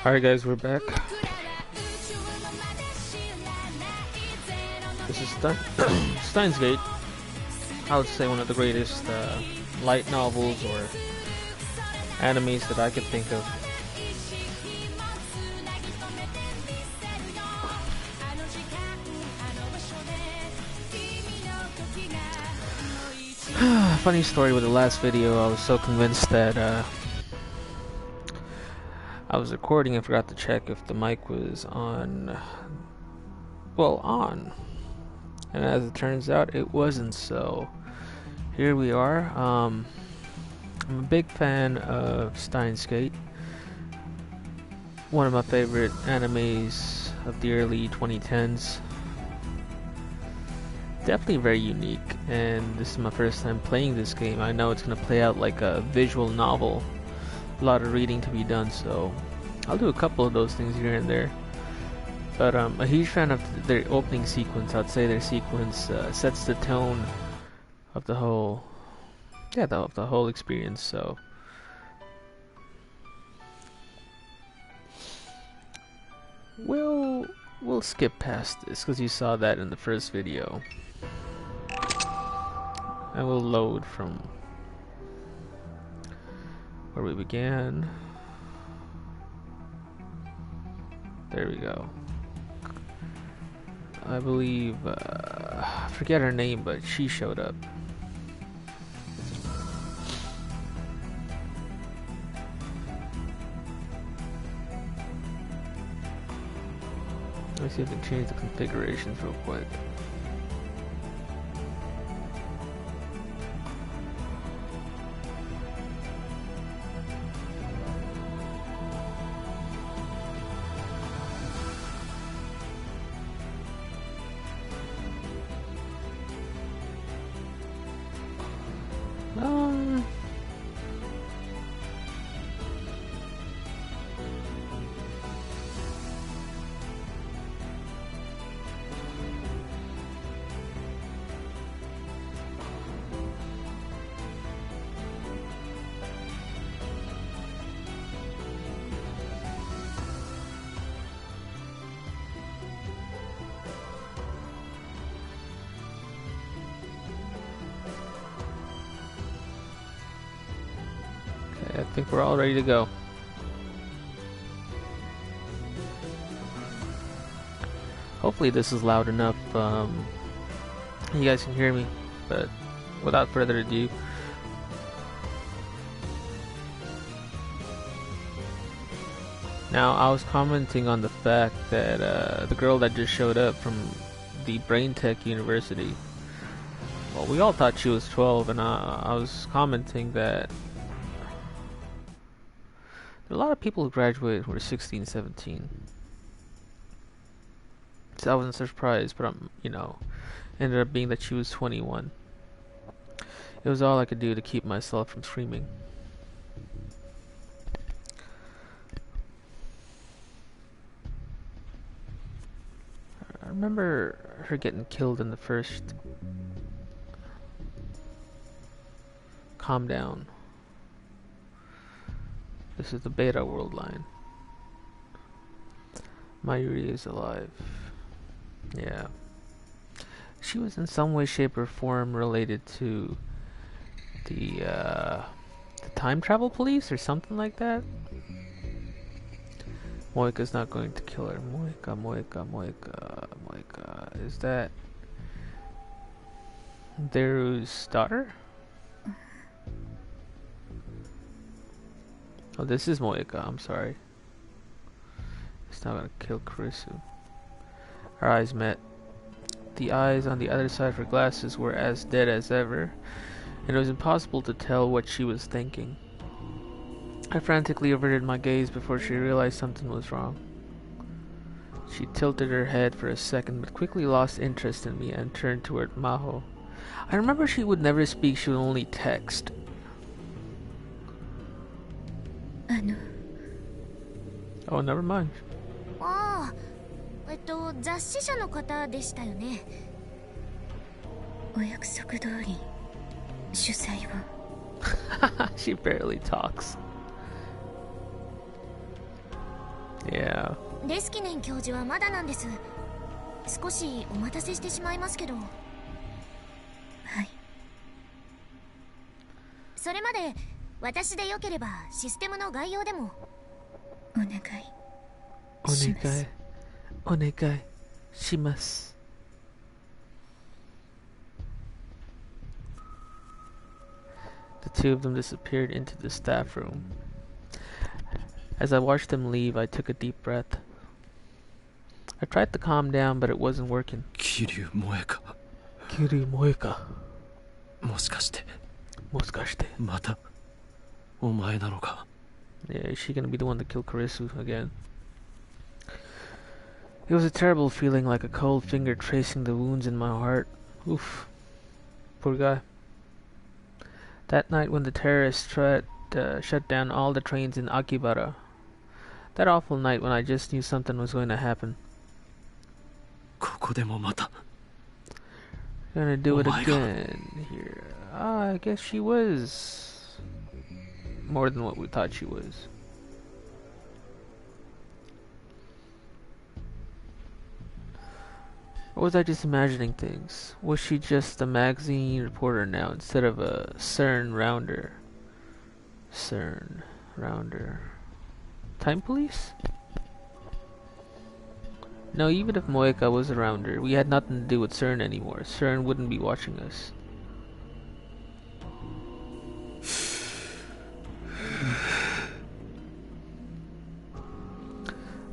Alright guys, we're back. This is Steins Gate. I would say one of the greatest light novels or animes that I could think of. Funny story with the last video, I was so convinced that I was recording and forgot to check if the mic was on. Well, on. And as it turns out, it wasn't, so here we are. I'm a big fan of Steins Gate. One of my favorite animes of the early 2010s. Definitely very unique, and this is my first time playing this game. I know it's going to play out like a visual novel. A lot of reading to be done, so I'll do a couple of those things here and there. But I'm a huge fan of their opening sequence. I'd say their sequence sets the tone of the whole, of the whole experience. So we'll skip past this because you saw that in the first video, and we'll load from where we began. There we go. I believe, I forget her name, but she showed up. Let's see if I can change the configurations real quick. I think we're all ready to go. Hopefully this is loud enough. You guys can hear me, but without further ado, now I was commenting on the fact that the girl that just showed up from the Brain Tech University, well, we all thought she was 12, and I was commenting that there are a lot of people who graduated who were 16, 17. So I wasn't surprised, but ended up being that she was 21. It was all I could do to keep myself from screaming. I remember her getting killed in the first. Calm down. This is the beta world line. Mayuri is alive. Yeah. She was in some way, shape, or form related to the time travel police or something like that. Moika's not going to kill her. Moika. Is that Daru's daughter? Oh, this is Moika, I'm sorry. It's not gonna kill Kurisu. Our eyes met. The eyes on the other side of her glasses were as dead as ever, and it was impossible to tell what she was thinking. I frantically averted my gaze before she realized something was wrong. She tilted her head for a second, but quickly lost interest in me and turned toward Maho. I remember she would never speak, she would only text. Oh, never mind. 雑誌社の方でしたよね。お約束通り主催を。She barely talks. Yeah. レスキネン教授はまだなんです。少しお待たせしてしまいますけど。はい。それまで私でよければシステムの概要でもお願いします。お願いします。The two of them disappeared into the staff room. As I watched them leave, I took a deep breath. I tried to calm down, but it wasn't working. 桐生萌か。桐生萌か。もしかして。もしかして。またお前なのか。Yeah, is she gonna be the one to kill Karisu again? It was a terrible feeling, like a cold finger tracing the wounds in my heart. Oof. Poor guy. That night when the terrorists tried to shut down all the trains in Akibara. That awful night when I just knew something was going to happen. ここでもまた。 Gonna do it again here. I guess she was more than what we thought she was. Or was I just imagining things? Was she just a magazine reporter now instead of a CERN rounder? CERN rounder. Time police? No, even if Moeka was a rounder, we had nothing to do with CERN anymore. CERN wouldn't be watching us.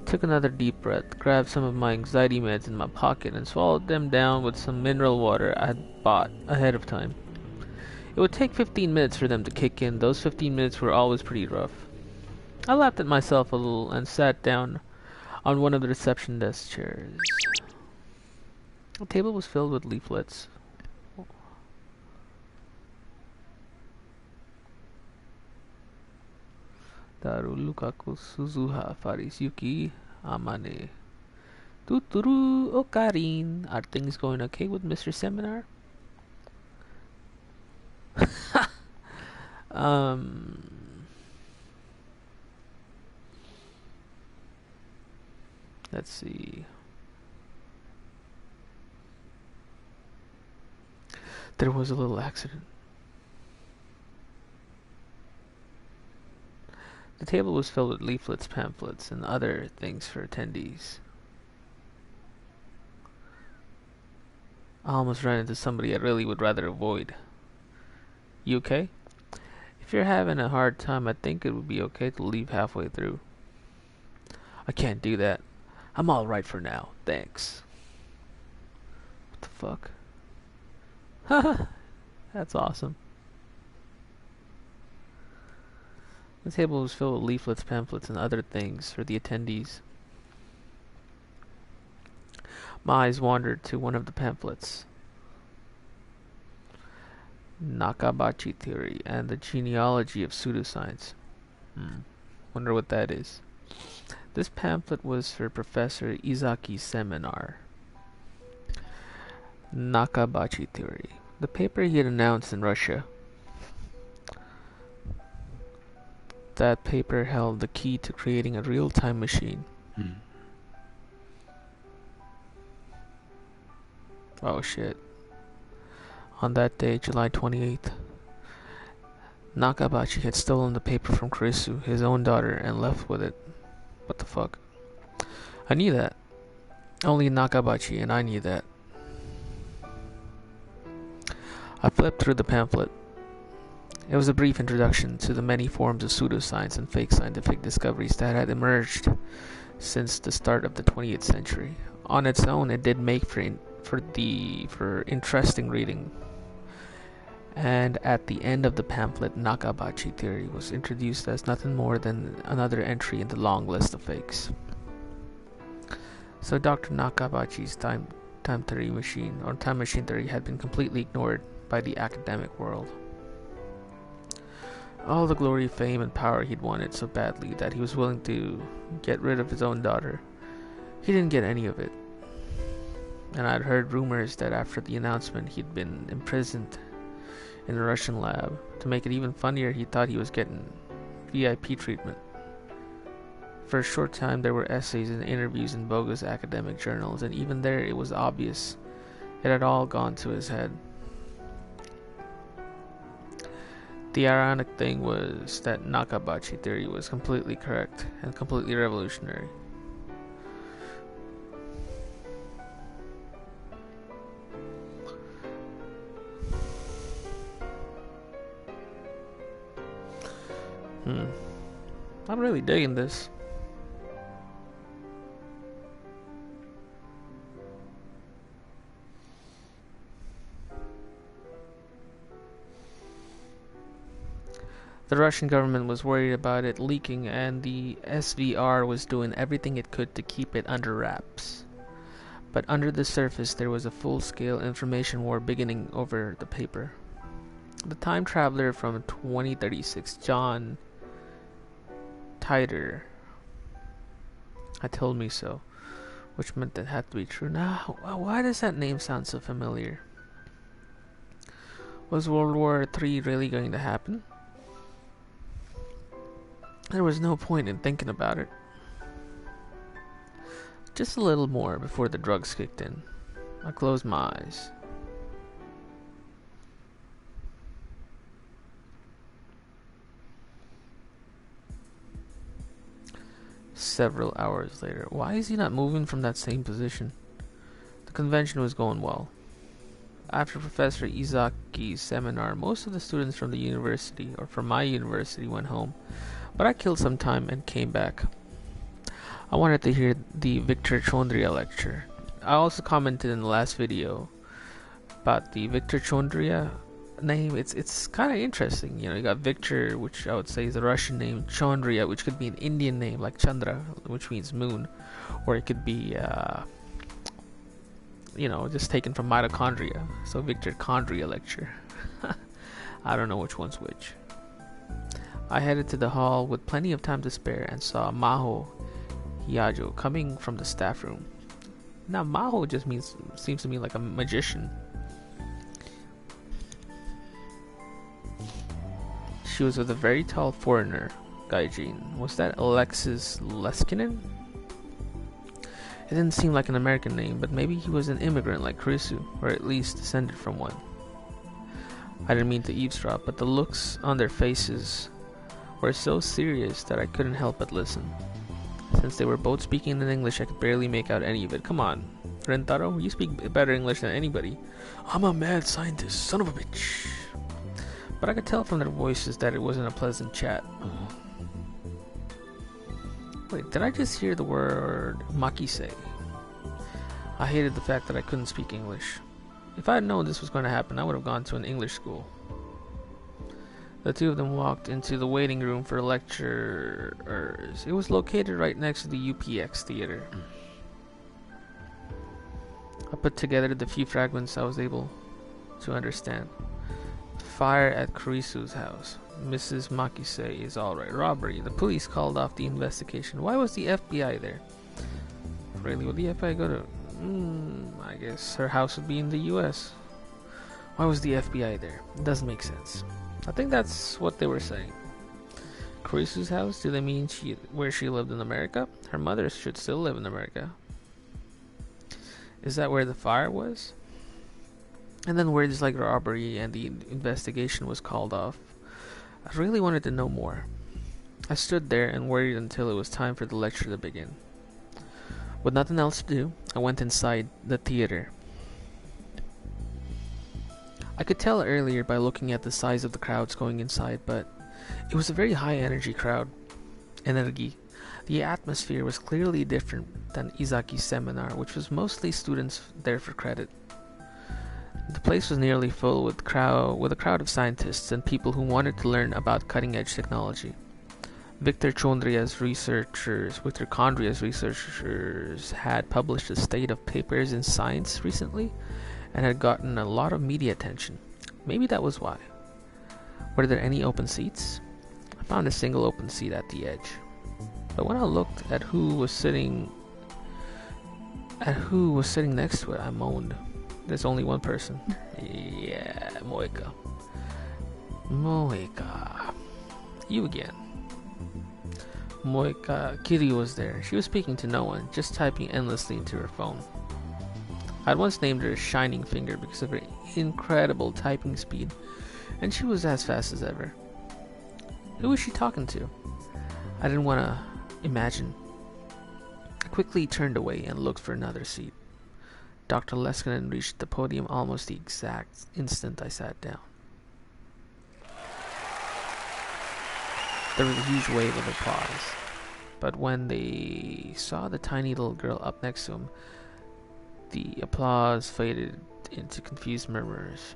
Took another deep breath, grabbed some of my anxiety meds in my pocket, and swallowed them down with some mineral water I had bought ahead of time. It would take 15 minutes for them to kick in. Those 15 minutes were always pretty rough. I laughed at myself a little and sat down on one of the reception desk chairs. The table was filled with leaflets. Daru Lukaku Suzuha Faris Yuki Amane Tuturu Okarin. Are things going okay with Mr. Seminar? Let's see. There was a little accident. The table was filled with leaflets, pamphlets, and other things for attendees. I almost ran into somebody I really would rather avoid. You okay? If you're having a hard time, I think it would be okay to leave halfway through. I can't do that. I'm alright for now, thanks. What the fuck? Haha, that's awesome. The table was filled with leaflets, pamphlets, and other things for the attendees. My eyes wandered to one of the pamphlets. Nakamachi Theory and the Genealogy of Pseudoscience. Wonder what that is. This pamphlet was for Professor Izaki's seminar. Nakamachi Theory. The paper he had announced in Russia. That paper held the key to creating a real-time machine. Oh shit. On that day, July 28th, Nakamachi had stolen the paper from Kurisu, his own daughter, and left with it. What the fuck? I knew that. Only Nakamachi and I knew that. I flipped through the pamphlet. It was a brief introduction to the many forms of pseudoscience and fake scientific discoveries that had emerged since the start of the 20th century. On its own, it did make for interesting reading. And at the end of the pamphlet, Nakamachi Theory was introduced as nothing more than another entry in the long list of fakes. So Dr. Nakamachi's time machine theory had been completely ignored by the academic world. All the glory, fame, and power he'd wanted so badly that he was willing to get rid of his own daughter. He didn't get any of it. And I'd heard rumors that after the announcement he'd been imprisoned in a Russian lab. To make it even funnier, he thought he was getting VIP treatment. For a short time, there were essays and interviews in bogus academic journals, and even there it was obvious it had all gone to his head. The ironic thing was that Nakamachi Theory was completely correct and completely revolutionary. I'm really digging this. The Russian government was worried about it leaking, and the SVR was doing everything it could to keep it under wraps. But under the surface, there was a full-scale information war beginning over the paper. The time traveler from 2036, John Titor, had told me so, which meant that had to be true. Now, why does that name sound so familiar? Was World War III really going to happen? There was no point in thinking about it. Just a little more before the drugs kicked in. I closed my eyes. Several hours later. Why is he not moving from that same position? The convention was going well. After Professor Izaki's seminar, most of the students from the university, or from my university, went home. But I killed some time and came back. I wanted to hear the Victor Chondria lecture. I also commented in the last video about the Victor Chondria name. It's kind of interesting. You know, you got Victor, which I would say is a Russian name, Chondria, which could be an Indian name like Chandra, which means moon, or it could be just taken from mitochondria. So Victor Chondria lecture. I don't know which one's which. I headed to the hall with plenty of time to spare and saw Maho Hiyajo coming from the staff room. Now Maho just seems to me like a magician. She was with a very tall foreigner, Gaijin. Was that Alexis Leskinen? It didn't seem like an American name, but maybe he was an immigrant like Kurisu, or at least descended from one. I didn't mean to eavesdrop, but the looks on their faces were so serious that I couldn't help but listen. Since they were both speaking in English, I could barely make out any of it. Come on, Rentaro, you speak better English than anybody. I'm a mad scientist, son of a bitch. But I could tell from their voices that it wasn't a pleasant chat. Wait, did I just hear the word makise? I hated the fact that I couldn't speak English. If I had known this was going to happen, I would have gone to an English school. The two of them walked into the waiting room for lecturers. It was located right next to the UPX theater. I put together the few fragments I was able to understand. Fire at Kurisu's house. Mrs. Makise is alright. Robbery. The police called off the investigation. Why was the FBI there? Really, would the FBI go to... I guess her house would be in the US. Why was the FBI there? It doesn't make sense. I think that's what they were saying. Kurisu's house? Do they mean where she lived in America? Her mother should still live in America. Is that where the fire was? And then words like robbery and the investigation was called off. I really wanted to know more. I stood there and worried until it was time for the lecture to begin. With nothing else to do, I went inside the theater. I could tell earlier by looking at the size of the crowds going inside, but it was a very high energy crowd. Energy. The atmosphere was clearly different than Izaki's seminar, which was mostly students there for credit. The place was nearly full with a crowd of scientists and people who wanted to learn about cutting-edge technology. Victor Chondria's researchers had published a state of papers in Science recently and had gotten a lot of media attention. Maybe that was why. Were there any open seats? I found a single open seat at the edge. But when I looked at who was sitting next to it, I moaned. There's only one person. Yeah, Moeka. You again. Moeka Kiri was there. She was speaking to no one, just typing endlessly into her phone. I'd once named her Shining Finger because of her incredible typing speed, and she was as fast as ever. Who was she talking to? I didn't want to imagine. I quickly turned away and looked for another seat. Dr. Leskinen reached the podium almost the exact instant I sat down. There was a huge wave of applause, but when they saw the tiny little girl up next to him, the applause faded into confused murmurs.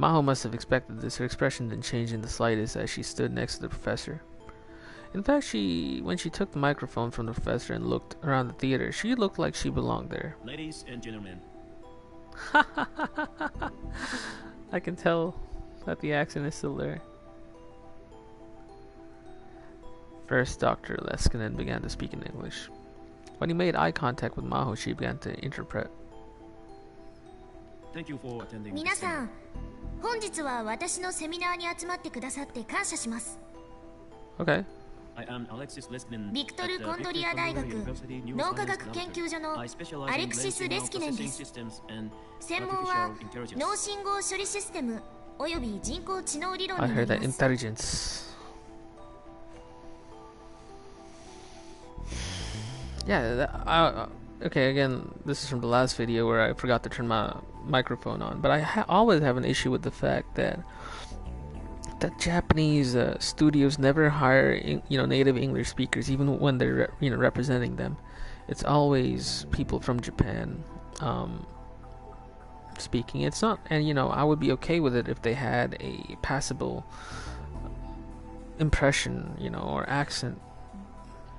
Maho must have expected this. Her expression didn't change in the slightest as she stood next to the professor. In fact, when she took the microphone from the professor and looked around the theater, she looked like she belonged there. Ladies and gentlemen. I can tell that the accent is still there. First, Dr. Leskinen began to speak in English. When he made eye contact with Maho, she began to interpret. Thank you for attending. 皆さん、本日は私のセミナーに集まってくださって感謝します。 Okay. I am Alexis Leskinen. ビクトル・コンドリア大学脳科学研究所のアレクシス・レスキネンです。専門は脳信号処理システムおよび人工知能理論に I な heard り that ます。 intelligence. Yeah, okay, again, this is from the last video where I forgot to turn my microphone on, but I always have an issue with the fact that Japanese studios never hire native English speakers, even when they're representing them. It's always people from Japan speaking. It's not, and I would be okay with it if they had a passable impression, or accent.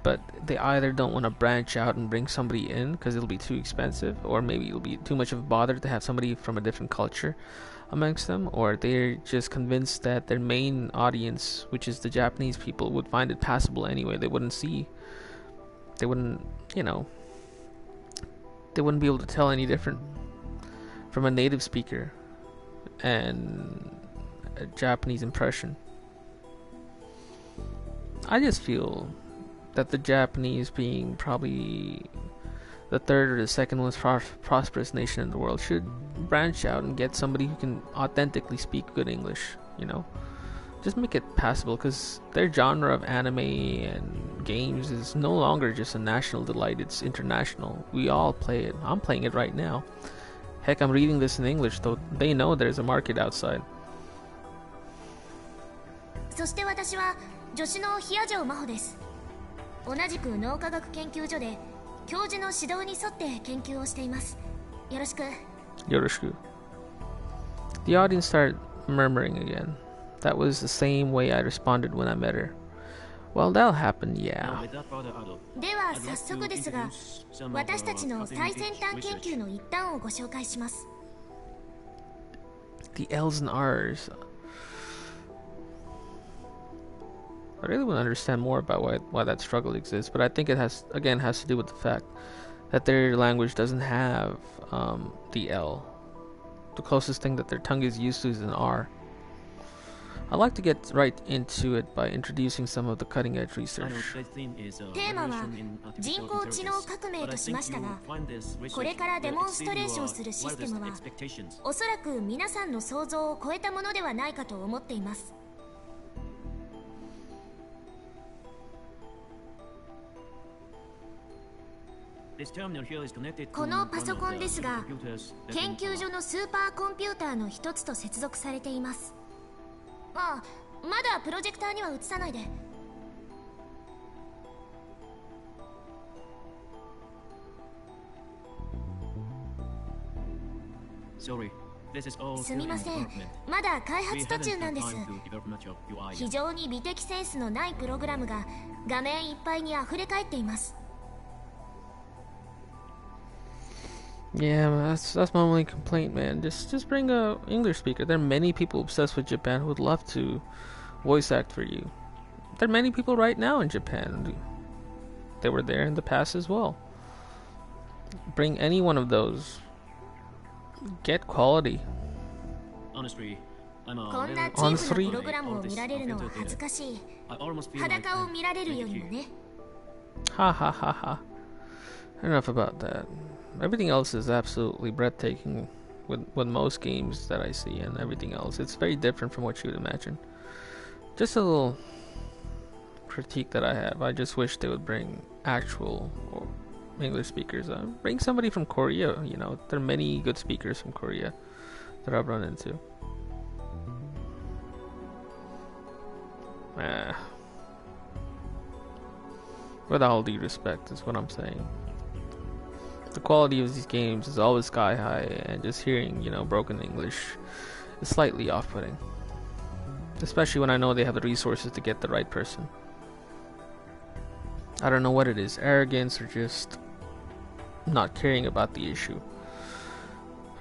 But they either don't want to branch out and bring somebody in because it'll be too expensive, or maybe it'll be too much of a bother to have somebody from a different culture amongst them, or they're just convinced that their main audience, which is the Japanese people, would find it passable anyway. They wouldn't be able to tell any different from a native speaker and a Japanese impression. I just feel that the Japanese, being probably the third or the second most prosperous nation in the world, should branch out and get somebody who can authentically speak good English, just make it passable, because their genre of anime and games is no longer just a national delight, it's international. We all play it. I'm playing it right now. Heck, I'm reading this in English, though they know there's a market outside. そして私は助手の比谷城真帆です。同じく脳科学研究所で教授の指導に沿って研究をしています。よろしく。よろしく. The audience started murmuring again. That was the same way I responded when I met her. Well, that'll happen, yeah. では早速ですが、私たちの最先端研究の一端をご紹介します。The L's and R's. I really want to understand more about why that struggle exists, but I think it has to do with the fact that their language doesn't have the L. The closest thing that their tongue is used to is an R. I'd like to get right into it by introducing some of the cutting-edge research. テーマは人工知能革命としましたが、これからデモンストレーションするシステムはおそらく皆さんの想像を超えたものではないかと思っています。このパソコンですが、研究所のスーパーコンピューターの一つと接続されています。まだプロジェクターには映さないで。すみません、まだ開発途中なんです。非常に美的センスのないプログラムが画面いっぱいにあふれ返っています。Yeah, that's my only complaint, man. Just bring a English speaker. There are many people obsessed with Japan who would love to voice act for you. There are many people right now in Japan. They were there in the past as well. Bring any one of those. Get quality. Honestly, こんなチープなプログラムを見られるのは恥ずかしい。裸を見られるよりもね。Ha ha ha ha. Enough about that. Everything else is absolutely breathtaking with most games that I see and everything else. It's very different from what you would imagine. Just a little critique that I have. I just wish they would bring actual English speakers. Bring somebody from Korea, you know. There are many good speakers from Korea that I've run into. With all due respect is what I'm saying. The quality of these games is always sky high, and just hearing, you know, broken English is slightly off-putting. Especially when I know they have the resources to get the right person. I don't know what it is, arrogance or just not caring about the issue.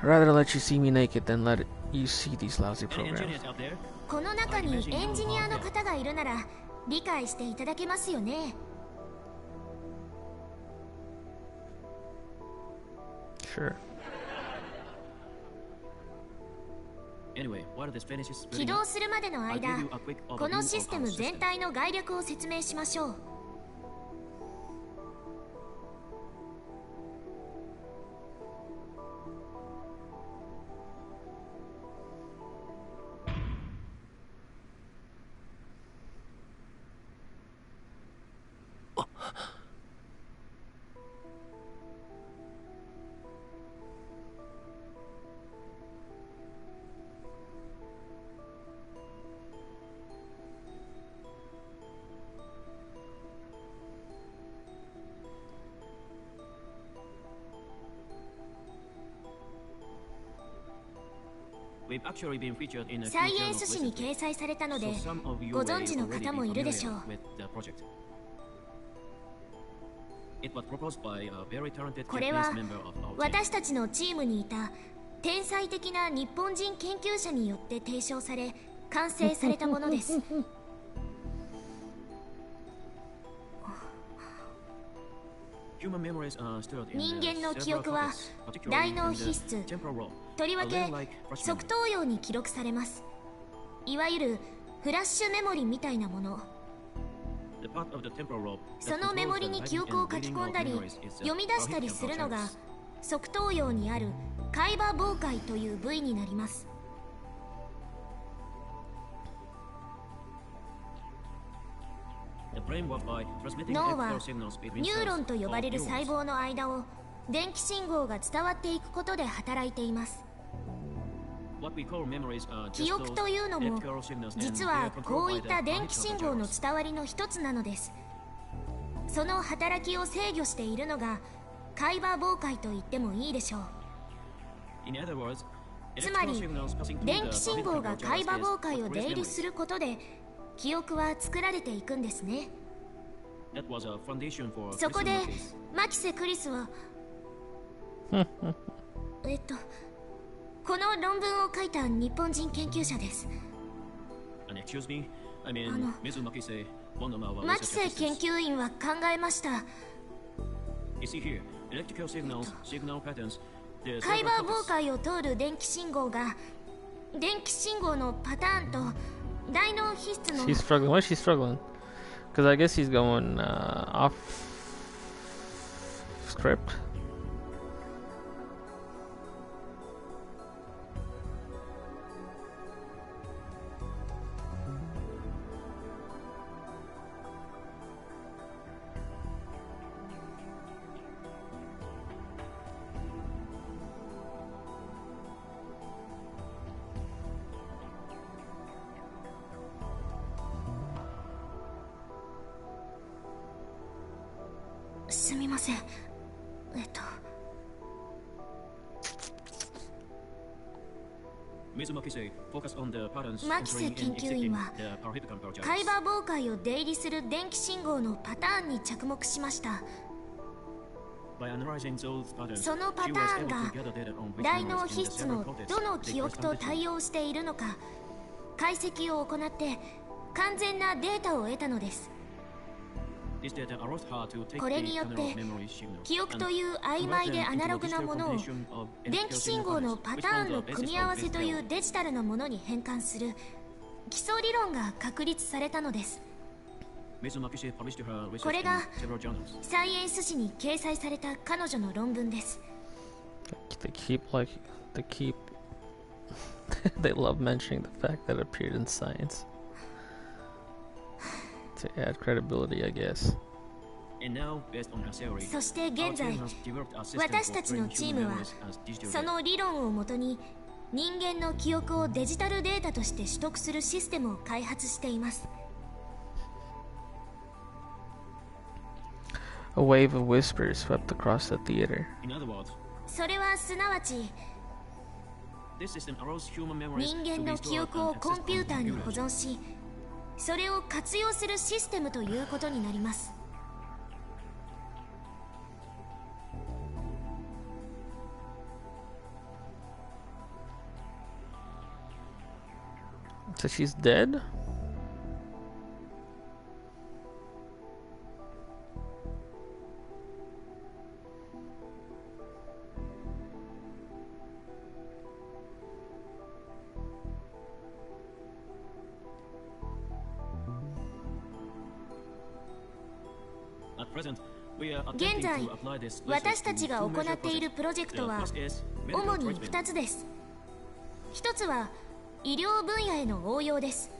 I'd rather let you see me naked than let you see these lousy programs. この中にエンジニアの方がいるなら理解していただけますよね。Sure. 起動するまでの間、このシステム全体の概略を説明しましょう。サイエンス誌に掲載されたのでご存知の方もいるでしょう。これは私たちのチームにいた天才的な日本人研究者によって提唱され完成されたものです。人間の記憶は大脳皮質、とりわけ側頭葉に記録されます。いわゆるフラッシュメモリみたいなもの。そのメモリに記憶を書き込んだり読み出したりするのが側頭葉にある海馬傍回という部位になります。脳はニューロンと呼ばれる細胞の間を電気信号が伝わっていくことで働いています。記憶というのも実はこういった電気信号の伝わりの一つなのです。その働きを制御しているのが海馬傍回と言ってもいいでしょう。つまり電気信号が海馬傍回を出入りすることで記憶は作られていくんですね。そこでマキセ・クリスはこの論文を書いた日本人研究者です。マキセ研究員は考えました。海馬傍回を通る電気信号が電気信号のパターンと大脳皮質の She's struggling. Why is she struggling? Because I guess he's going off script.マキセ研究員は海馬傍回を出入りする電気信号のパターンに着目しました。そのパターンが大脳皮質のどの記憶と対応しているのか解析を行って完全なデータを得たのです。This data allows her to take これに the よって camera memory signal 記憶と and いう曖昧でアナログなものを convert them into a digital combination of 電気信号のパターンの組み合わせというデジタルなものに変換する基礎理論が確立されたのです。これがサイエンス誌に掲載された彼女の論文です。They love mentioning the fact that it appeared in Science to add credibility, I guess. そして現在、私たちのチームはその理論をもとに人間の記憶をデジタルデータとして取得するシステムを開発しています。A wave of whispers swept across the theater. それはすなわち、人間の記憶をコンピューターに保存し、それを活用するシステムということになります。So she's dead?現在、私たちが行っているプロジェクトは主に2つです。1つは医療分野への応用です。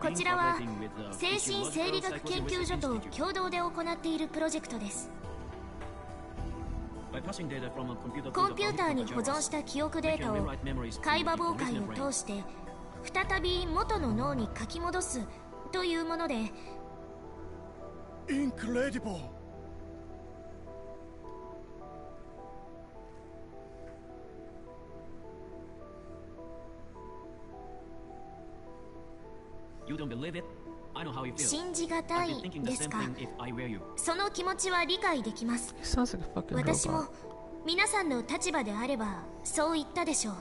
こちらは精神生理学研究所と共同で行っているプロジェクトです。コンピューターに保存した記憶データを海馬妨害を通して再び元の脳に書き戻すというもので、Incredible! You don't believe it? I know how you feel. 信じがたいですか。その気持ちは理解できます。Sounds like a fucking 私 robot. も皆さんの立場であればそう言ったでしょう。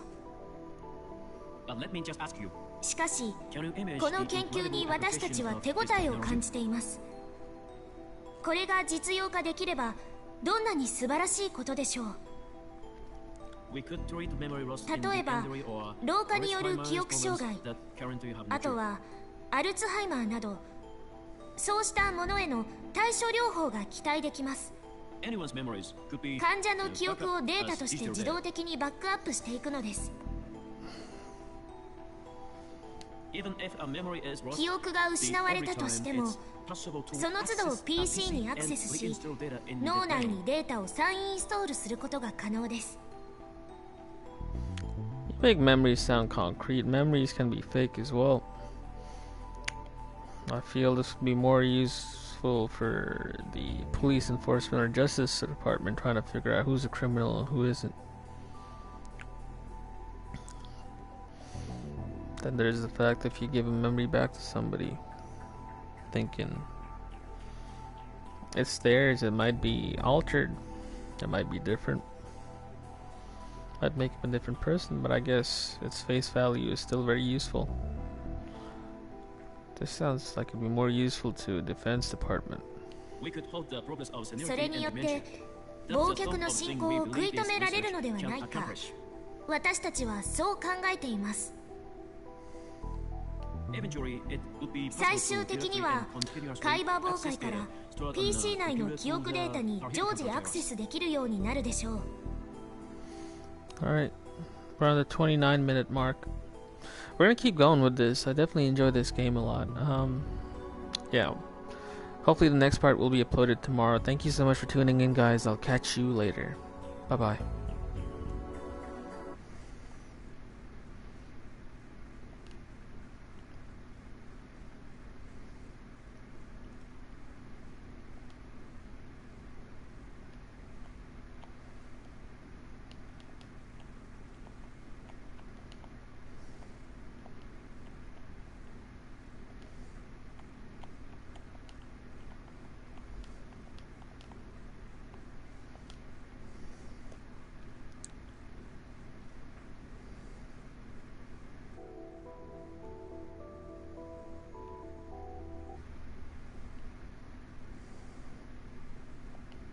But let me just ask you. しかし、 Can you imagine この研究に私たちは手応えを感じています。これが実用化できればどんなに素晴らしいことでしょう。 We could treat memory loss in 例えば secondary or 老化による記憶障害、 that currently you have あとはアルツハイマーなど、そうしたものへの対処療法が期待できます。 Anyone's memories could be 患者の記憶をデータとして自動的にバックアップしていくのです。 Even if a memory is lost, 記憶が失われたとしても、 その都度 PC にアクセスし、脳内にデータを再インストールすることが可能です。 You make memories sound concrete. Memories can be fake as well. I feel this would be more useful for the police enforcement or justice department trying to figure out who's a criminal and who isn't. Then there's the fact if you give a memory back to somebody thinking it's theirs, it might be altered, it might be different, might make them a different person, but I guess its face value is still very useful. This sounds like it'd be more useful to Defense Department. we could halt the progress of そ senility れによ and っ dementia. て忘却の進行を食い止められるのではないか、私たちはそう考えています。 Eventually, it would be 最 possible 終 to 的 directly には and continuously 海馬妨 access 害から data stored on PC 内の computer 記憶データに from the 常時アクセスできるようになるでしょう。 Alright, we're on the 29-minute mark. We're gonna keep going with this. I definitely enjoy this game a lot. Yeah. Hopefully the next part will be uploaded tomorrow. Thank you so much for tuning in, guys. I'll catch you later. Bye-bye.